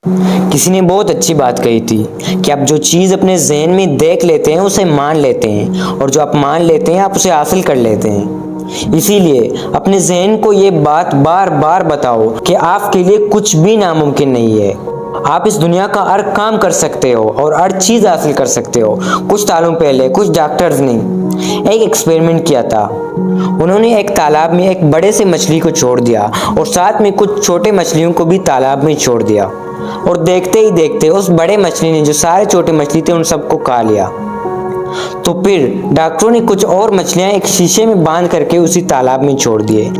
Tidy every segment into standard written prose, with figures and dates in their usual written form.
किसी ने बहुत अच्छी बात कही थी कि आप जो चीज़ अपने जहन में देख लेते हैं उसे मान लेते हैं, और जो आप मान लेते हैं आप उसे हासिल कर लेते हैं। इसीलिए अपने जहन को ये बात बार बार बताओ कि आपके लिए कुछ भी नामुमकिन नहीं है। आप इस दुनिया का हर काम कर सकते हो और हर चीज़ हासिल कर सकते हो। कुछ सालों पहले कुछ डॉक्टर्स ने एक एक्सपेरिमेंट किया था। उन्होंने एक तालाब में एक बड़े से मछली को छोड़ दिया और साथ में कुछ छोटे मछलियों को भी तालाब में छोड़ दिया, और देखते ही देखते उस बड़े मछली ने जो सारे छोटे मछली थे उन सबको खा लिया। तो फिर डॉक्टरों ने कुछ और मछलियां एक शीशे में बांध करके उसी तालाब में छोड़ दिए,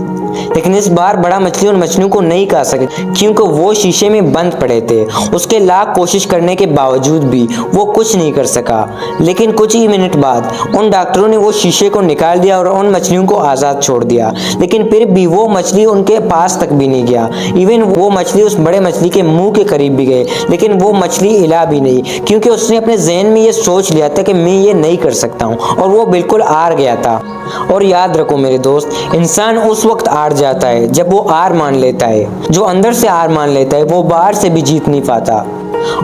लेकिन इस बार बड़ा मछली उन मछलियों को नहीं खा सके क्योंकि वो शीशे में बंद पड़े थे। उसके लाख कोशिश करने के बावजूद भी वो कुछ नहीं कर सका। लेकिन कुछ ही मिनट बाद उन डॉक्टरों ने वो शीशे को निकाल दिया और उन मछलियों को आज़ाद छोड़ दिया, लेकिन फिर भी वो मछली उनके पास तक भी नहीं गया। इवन वो मछली उस बड़े मछली के मुंह के करीब भी गए, लेकिन वो मछली हिला भी नहीं, क्योंकि उसने अपने जहन में ये सोच लिया था कि मैं ये नहीं कर सकता हूँ, और वो बिल्कुल हार गया था। और याद रखो मेरे दोस्त, इंसान उस वक्त हार जाता है जब वो हार मान लेता है। जो अंदर से हार मान लेता है वो बाहर से भी जीत नहीं पाता,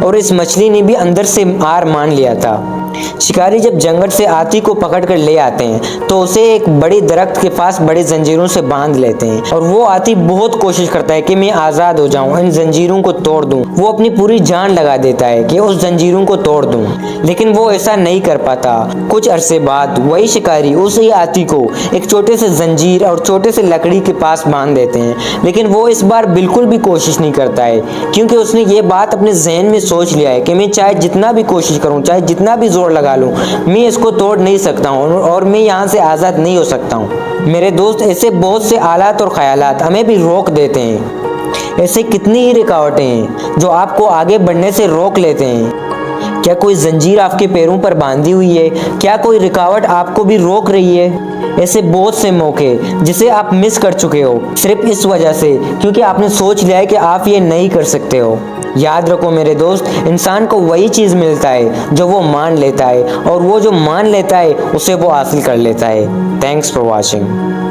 और इस मछली ने भी अंदर से हार मान लिया था। शिकारी जब जंगल से हाथी को पकड़ कर ले आते हैं तो उसे एक बड़ी दरख्त के पास बड़ी जंजीरों से बांध लेते हैं, और वो हाथी बहुत कोशिश करता है कि मैं आज़ाद हो जाऊं, इन जंजीरों को तोड़ दूं। वो अपनी पूरी जान लगा देता है कि उस जंजीरों को तोड़ दूं, लेकिन वो ऐसा नहीं कर पाता। कुछ अरसे बाद वही शिकारी उसी हाथी को एक छोटे से जंजीर और छोटे से लकड़ी के पास बांध देते हैं, लेकिन वो इस बार बिल्कुल भी कोशिश नहीं करता है, क्योंकि उसने ये बात अपने जहन में सोच लिया है कि मैं चाहे जितना भी कोशिश करूं, चाहे जितना भी जोर लगा लूं, मैं इसको तोड़ नहीं सकता हूं और मैं यहाँ से आज़ाद नहीं हो सकता हूं। मेरे दोस्त, ऐसे बहुत से हालात और ख्यालात हमें भी रोक देते हैं। ऐसे कितनी ही रुकावटें हैं जो आपको आगे बढ़ने से रोक लेते हैं। क्या कोई जंजीर आपके पैरों पर बांधी हुई है? क्या कोई रुकावट आपको भी रोक रही है? ऐसे बहुत से मौके जिसे आप मिस कर चुके हो सिर्फ इस वजह से क्योंकि आपने सोच लिया है कि आप ये नहीं कर सकते हो। याद रखो मेरे दोस्त, इंसान को वही चीज़ मिलता है जो वो मान लेता है, और वो जो मान लेता है उसे वो हासिल कर लेता है। Thanks for watching.